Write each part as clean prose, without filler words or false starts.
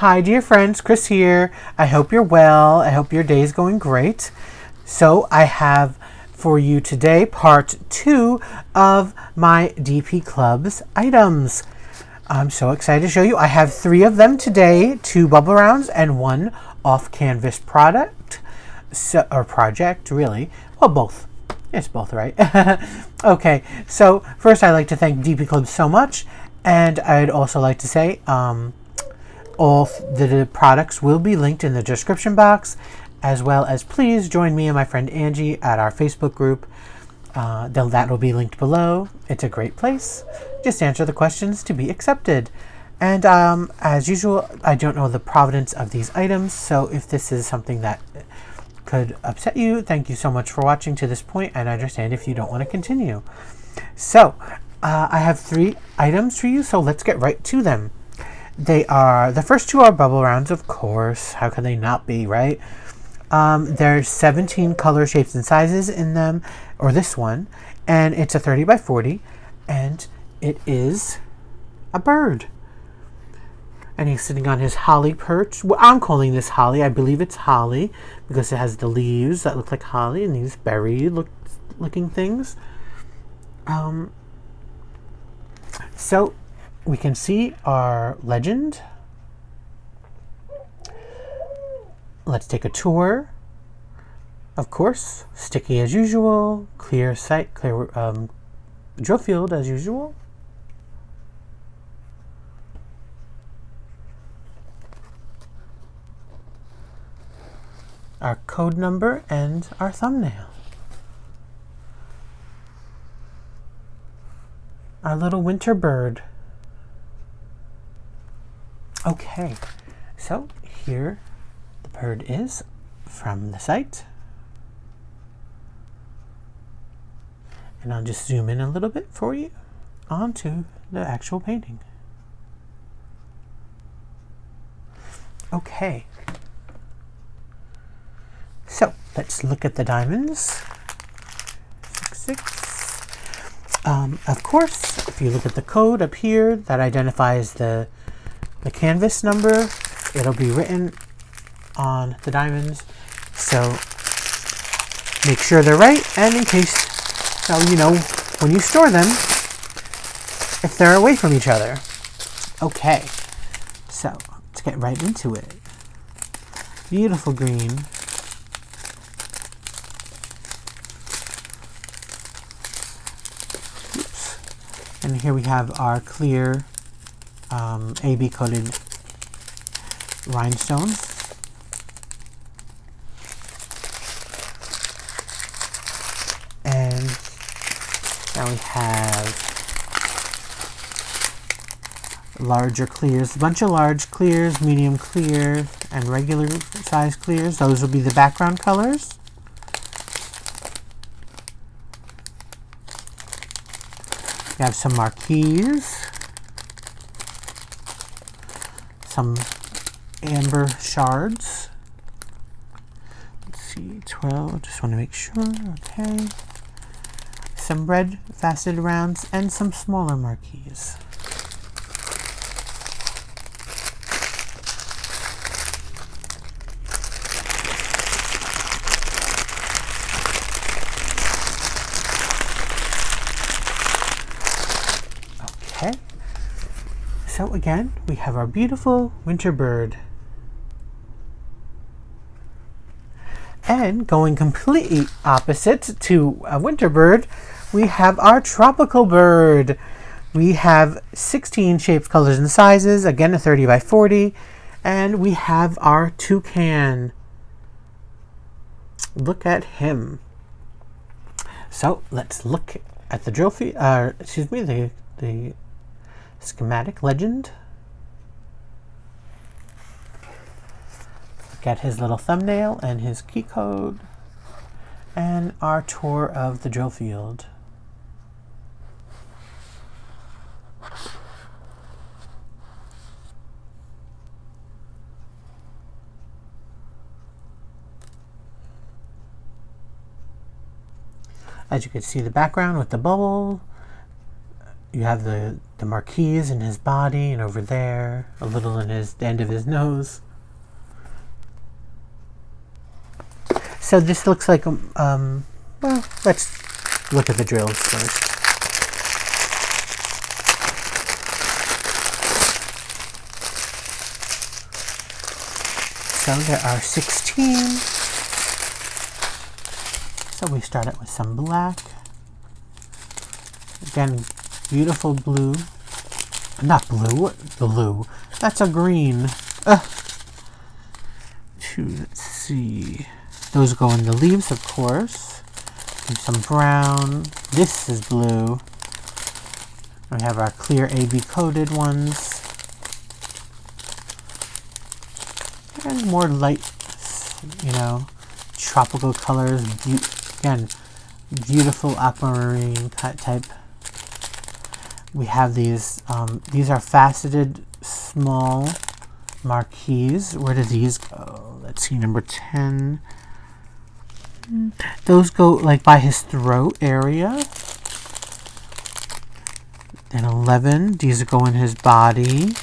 Hi dear friends, Chris here. I hope you're well. I hope your day is going great. So I have for you today part 2 of my DPClubs items. I'm so excited to show you. I have 3 of them today, 2 bubble rounds and 1 off-canvas product. Or project, really. Well, both. It's both, right? Okay, so first I'd like to thank DPClubs so much. And I'd also like to say, all the products will be linked in the description box, as well as please join me and my friend Angie at our Facebook group. That will be linked below. It's a great place. Just answer the questions to be accepted. And as usual, I don't know the provenance of these items, so if this is something that could upset you, thank you so much for watching to this point, and I understand if you don't want to continue. So, I have 3 items for you, so let's get right to them. The first 2 are bubble rounds, of course. How could they not be, right? There's 17 color shapes and sizes in them, or this one, and it's a 30 by 40, and it is a bird. And he's sitting on his holly perch. Well, I'm calling this holly. I believe it's holly because it has the leaves that look like holly and these berry looking things. So we can see our legend. Let's take a tour. Of course, sticky as usual, clear drill field as usual. Our code number and our thumbnail. Our little winter bird. Okay, so here the bird is from the site. And I'll just zoom in a little bit for you onto the actual painting. Okay. So let's look at the diamonds. 6. Of course, if you look at the code up here that identifies the canvas number, it'll be written on the diamonds. So make sure they're right, and in case, so you know when you store them, if they're away from each other. Okay, so let's get right into it. Beautiful green. And here we have our clear AB coated rhinestones. And now we have larger clears, a bunch of large clears, medium clear, and regular size clears. Those will be the background colors. We have some marquees, some amber shards. Let's see, 12, just want to make sure, okay. Some red faceted rounds and some smaller marquees. Okay, so again, we have our beautiful winter bird. And going completely opposite to a winter bird, we have our tropical bird. We have 16 shapes, colors, and sizes, again a 30 by 40, and we have our toucan. Look at him. So let's look at the drill feed, the schematic legend. Look at his little thumbnail and his key code, and our tour of the drill field. As you can see, the background with the bubble you have the marquise in his body, and over there, a little in the end of his nose. So this looks like, well, let's look at the drills first. So there are 16. So we start out with some black. Again, beautiful blue. Not blue, blue. That's a green. Let's see. Those go in the leaves, of course. And some brown. This is blue. We have our clear AB coated ones. And more light, tropical colors. Again, beautiful aquamarine type. We have these are faceted small marquise. Where do these go? Let's see, number 10. Those go like by his throat area. And 11, these go in his body.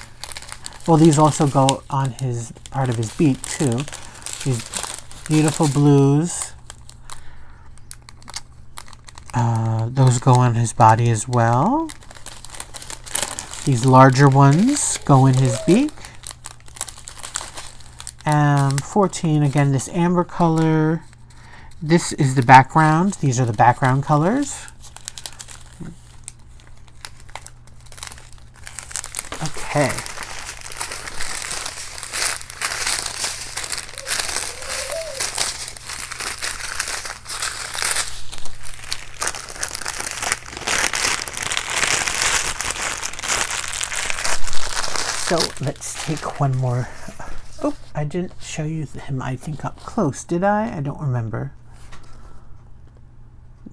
Well, these also go on his part of his beak too. These beautiful blues. Those go on his body as well. These larger ones go in his beak. 14, again, this amber color. This is the background. These are the background colors. Okay. So let's take one more. Oh, I didn't show you him, I think, up close, did I? I don't remember.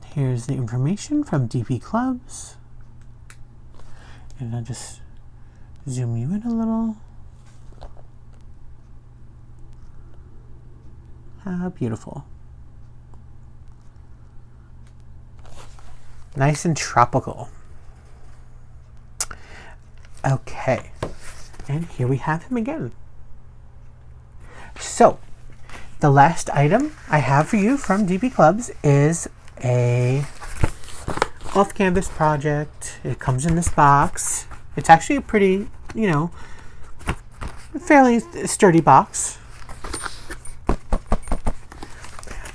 Here's the information from DPClubs. And I'll just zoom you in a little. How beautiful. Nice and tropical. Okay. And here we have him again. So, the last item I have for you from DPClubs is a off-canvas project. It comes in this box. It's actually a pretty, fairly sturdy box.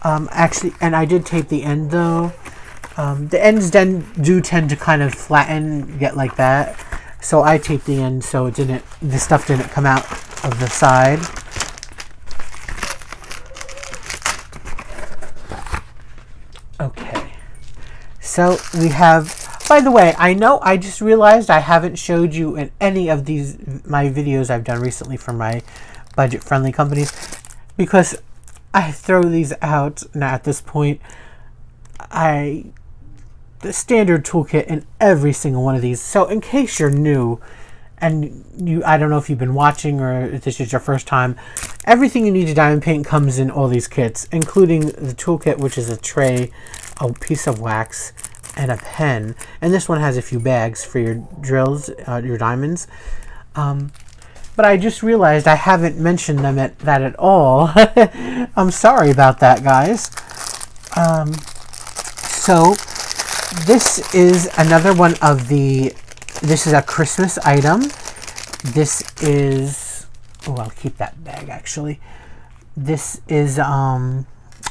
Actually, and I did tape the end though. The ends then do tend to kind of flatten, get like that. So I taped the end so the stuff didn't come out of the side. Okay. So we have, by the way, I know I just realized I haven't showed you in any of my videos I've done recently for my budget-friendly companies, because I throw these out now at this point. The standard toolkit in every single one of these. So in case you're new and I don't know if you've been watching or if this is your first time, everything you need to diamond paint comes in all these kits, including the toolkit, which is a tray, a piece of wax, and a pen. And this one has a few bags for your drills, your diamonds. But I just realized I haven't mentioned that at all. I'm sorry about that, guys. So this is another one of this is a Christmas item. This is, I'll keep that bag actually. This is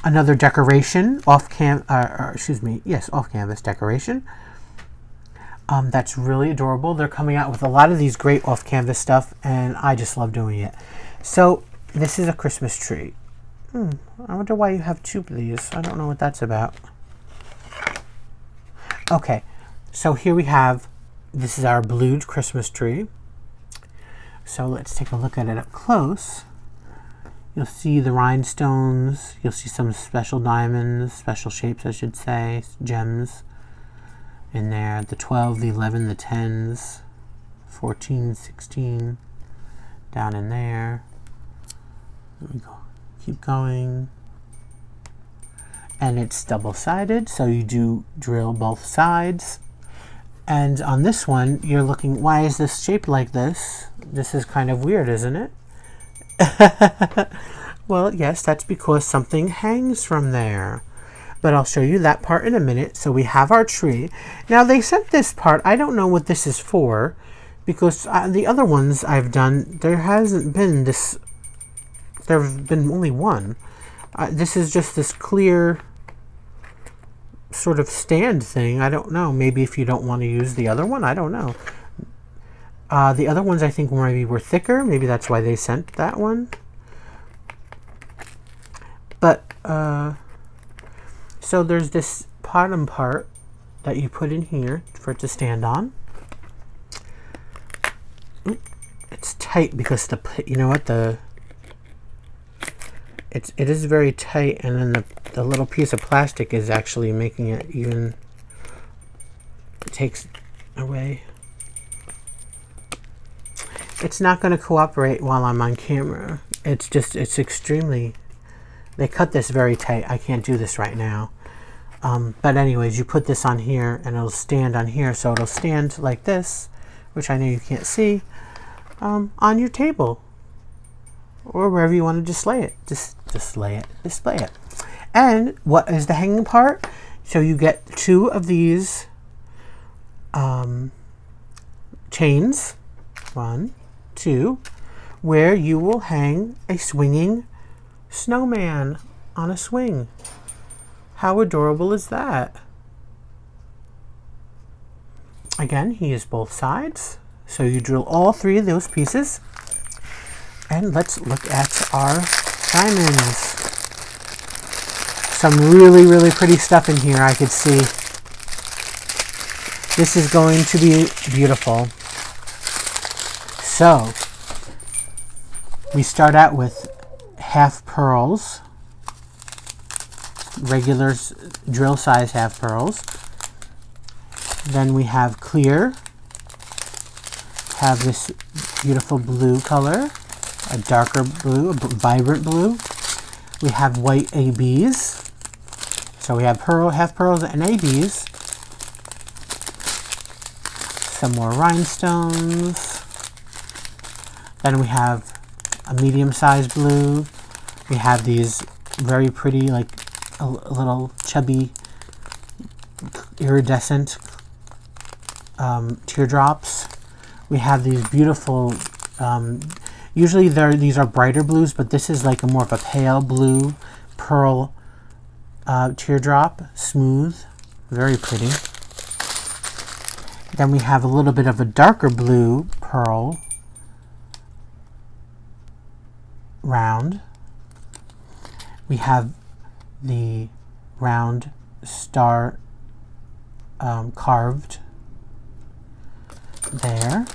another decoration, off-canvas decoration. That's really adorable. They're coming out with a lot of these great off-canvas stuff, and I just love doing it. So this is a Christmas tree. I wonder why you have two of these. I don't know what that's about. Okay, so here we have, this is our blued Christmas tree. So let's take a look at it up close. You'll see the rhinestones. You'll see some special diamonds, special shapes I should say, gems in there. The 12, the 11, the 10s, 14, 16, down in there. There we go. Keep going. And it's double-sided, so you do drill both sides. And on this one, you're looking, why is this shaped like this? This is kind of weird, isn't it? Well, yes, that's because something hangs from there. But I'll show you that part in a minute. So we have our tree. Now they sent this part. I don't know what this is for, because the other ones I've done, there hasn't been this. There have been only one. This is just this clear sort of stand thing. I don't know. Maybe if you don't want to use the other one, I don't know. The other ones I think maybe were thicker. Maybe that's why they sent that one. But so there's this bottom part that you put in here for it to stand on. Oop, it's tight because you know what, it is very tight, and then the little piece of plastic is actually making it even, it takes away. It's not going to cooperate while I'm on camera. It's extremely, they cut this very tight. I can't do this right now. But anyways, you put this on here and it'll stand on here. So it'll stand like this, which I know you can't see, on your table or wherever you want to display it. Display it. And what is the hanging part? So you get 2 of these chains, 1, 2, where you will hang a swinging snowman on a swing. How adorable is that? Again, he is both sides. So you drill all 3 of those pieces. And let's look at our diamonds. Some really, really pretty stuff in here, I could see. This is going to be beautiful. So, we start out with half pearls, regular drill size half pearls. Then we have clear, have this beautiful blue color, a darker blue, a vibrant blue. We have white ABs. So we have half pearls and ABs. Some more rhinestones. Then we have a medium-sized blue. We have these very pretty, like a little chubby, iridescent teardrops. We have these beautiful, usually these are brighter blues, but this is like more of a pale blue pearl teardrop, smooth, very pretty. Then we have a little bit of a darker blue pearl, round. We have the round star carved there.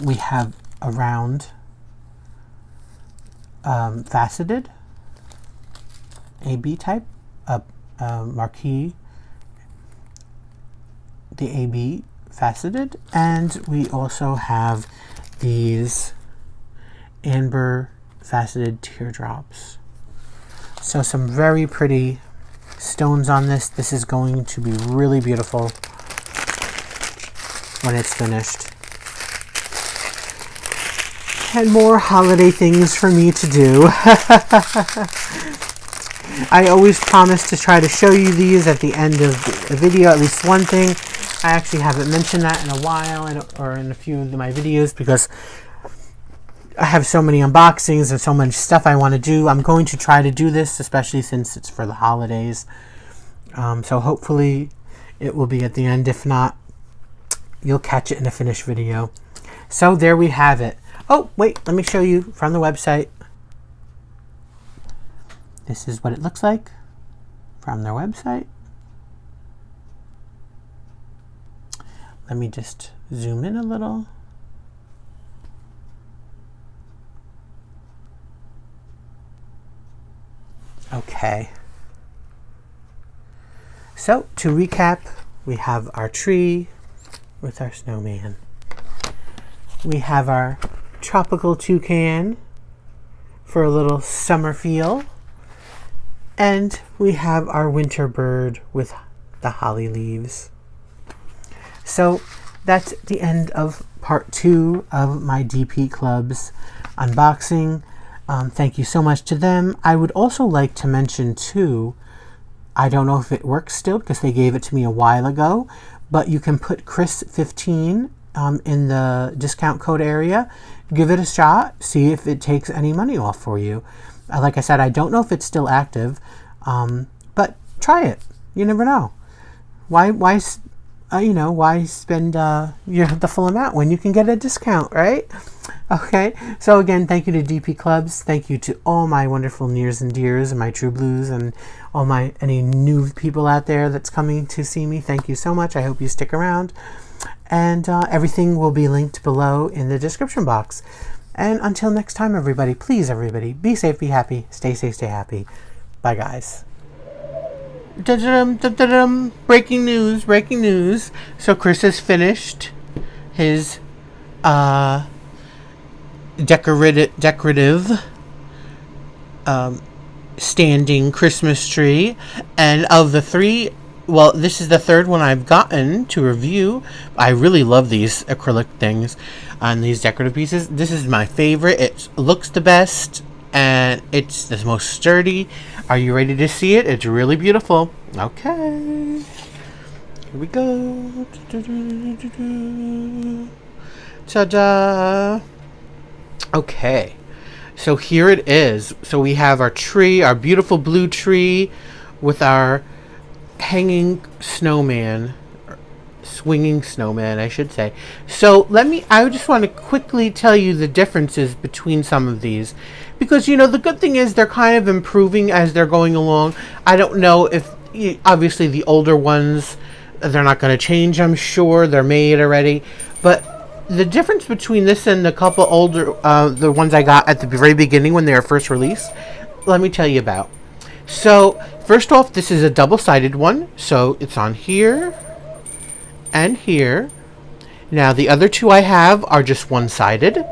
We have a round faceted AB type, marquee, the AB faceted, and we also have these amber faceted teardrops. So some very pretty stones on this. This is going to be really beautiful when it's finished. And more holiday things for me to do. I always promise to try to show you these at the end of the video, at least one thing. I actually haven't mentioned that in a while, or in a few of my videos, because I have so many unboxings and so much stuff I want to do. I'm going to try to do this, especially since it's for the holidays. So hopefully it will be at the end. If not, you'll catch it in a finished video. So there we have it. Oh, wait, let me show you from the website. This is what it looks like from their website. Let me just zoom in a little. Okay. So, to recap, we have our tree with our snowman. We have our tropical toucan for a little summer feel. And we have our winter bird with the holly leaves. So that's the end of part 2 of my DPClubs unboxing. Thank you so much to them. I would also like to mention too, I don't know if it works still because they gave it to me a while ago, but you can put Chris15 in the discount code area. Give it a shot, see if it takes any money off for you. Like I said, I don't know if it's still active, but try it. You never know. Why spend the full amount when you can get a discount, right? Okay, so again, thank you to DPClubs. Thank you to all my wonderful nears and dears and my true blues and any new people out there that's coming to see me. Thank you so much. I hope you stick around. And everything will be linked below in the description box. And until next time, everybody, please, everybody, be safe, be happy, stay safe, stay happy. Bye, guys. Breaking news. So Chris has finished his decorative standing Christmas tree, and of the 3, well, this is the 3rd one I've gotten to review. I really love these acrylic things on these decorative pieces. This is my favorite. It looks the best and it's the most sturdy. Are you ready to see it? It's really beautiful. Okay, here we go. Ta-da! Okay, so here it is. So we have our tree, our beautiful blue tree with our hanging snowman, swinging snowman, I should say. So I just want to quickly tell you the differences between some of these, because the good thing is they're kind of improving as they're going along. I don't know if, obviously the older ones, they're not going to change, I'm sure they're made already, but the difference between this and a couple older, the ones I got at the very beginning when they were first released, let me tell you about. So first off, this is a double-sided one, so it's on here and here. Now the other 2 I have are just one-sided.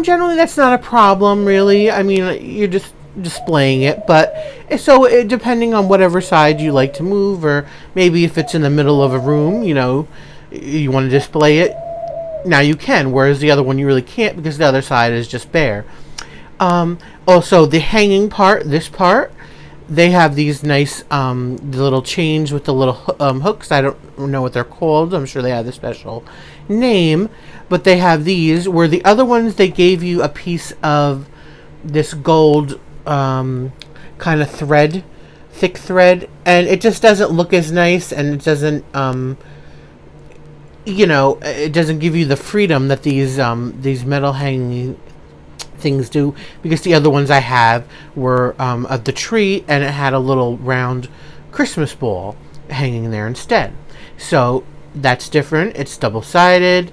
Generally that's not a problem, really. I mean, you're just displaying it, but depending on whatever side you like to move, or maybe if it's in the middle of a room, you want to display it, now you can, whereas the other one you really can't because the other side is just bare. Also, the hanging part, this part, they have these nice the little chains with the little hooks. I don't know what they're called. I'm sure they have a special name, but they have these, where the other ones they gave you a piece of this gold kind of thread, thick thread, and it just doesn't look as nice, and it doesn't it doesn't give you the freedom that these metal hanging things do, because the other ones I have were of the tree, and it had a little round Christmas ball hanging there instead. So that's different. It's double-sided,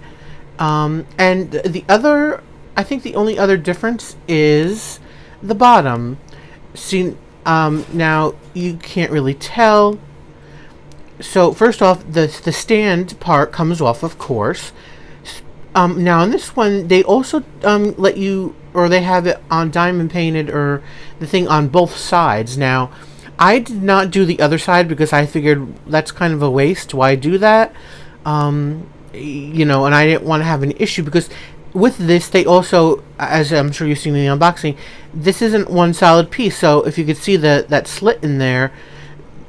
and I think the only other difference is the bottom. See, now you can't really tell. So first off, the stand part comes off, of course. Now on this one, they also let you, or they have it on diamond painted, or the thing on both sides. Now, I did not do the other side because I figured that's kind of a waste. Why do that? And I didn't want to have an issue, because with this, they also, as I'm sure you've seen in the unboxing, this isn't one solid piece. So if you could see that slit in there,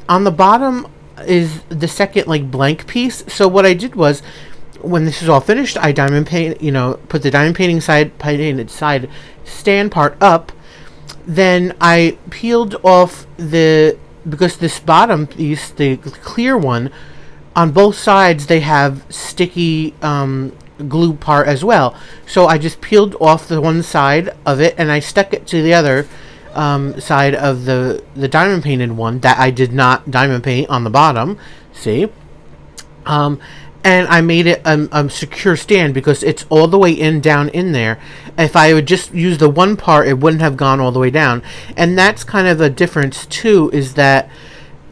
on the bottom is the second blank piece. So what I did was, when this is all finished, I diamond paint, put the diamond painted side stand part up. Then I peeled off because this bottom piece, the clear one, on both sides they have sticky glue part as well. So I just peeled off the one side of it, and I stuck it to the other side of the diamond painted one that I did not diamond paint on the bottom. See? And I made it a secure stand because it's all the way down in there. If I would just use the one part, it wouldn't have gone all the way down. And that's kind of a difference too, is that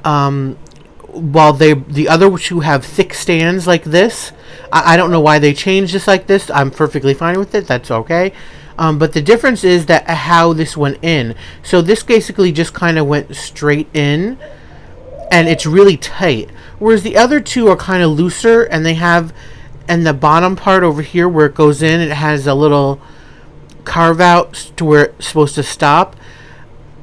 while the other two have thick stands like this, I don't know why they changed this like this. I'm perfectly fine with it. That's okay. But the difference is that how this went in. So this basically just kind of went straight in. and it's really tight. Whereas the other two are kind of looser, and and the bottom part over here where it goes in, it has a little carve out to where it's supposed to stop,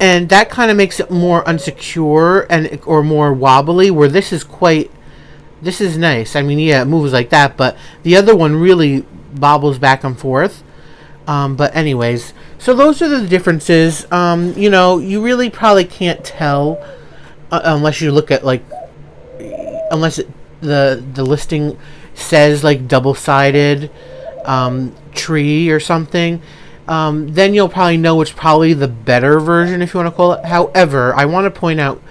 and that kind of makes it more unsecure or more wobbly. Where this is nice. I mean, yeah, it moves like that, but the other one really bobbles back and forth. But anyways, so those are the differences. You really probably can't tell unless you look at the listing says like double-sided tree or something. Then you'll probably know it's probably the better version, if you want to call it. However, I want to point out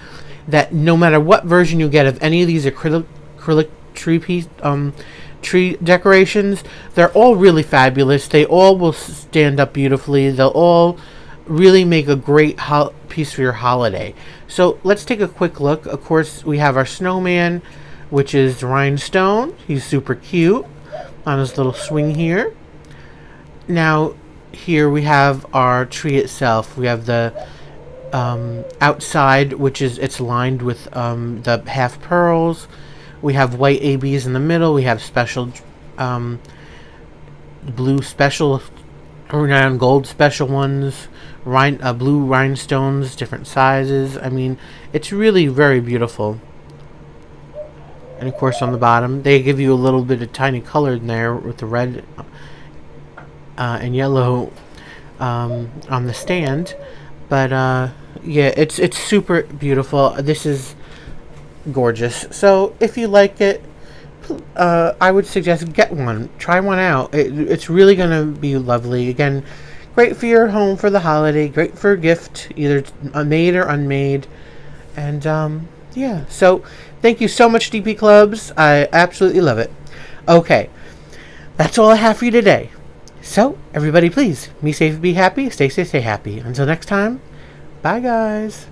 that no matter what version you get of any of these acrylic tree decorations, they're all really fabulous. They all will stand up beautifully. They'll all really make a great piece for your holiday. So let's take a quick look. Of course, we have our snowman, which is rhinestone. He's super cute on his little swing here. Now, here we have our tree itself. We have the outside, which is it's lined with the half pearls. We have white ABs in the middle. We have special blue special or gold special ones, blue rhinestones, different sizes. I mean, it's really very beautiful. And of course, on the bottom, they give you a little bit of tiny color in there with the red and yellow on the stand. But yeah, it's super beautiful. This is gorgeous. So if you like it, I would suggest get one. Try one out. It's really gonna be lovely. Again, great for your home for the holiday. Great for a gift, either made or unmade. And yeah. So thank you so much, DP Clubs. I absolutely love it. Okay, that's all I have for you today. So everybody, please be safe, be happy, stay safe, stay happy. Until next time, bye guys.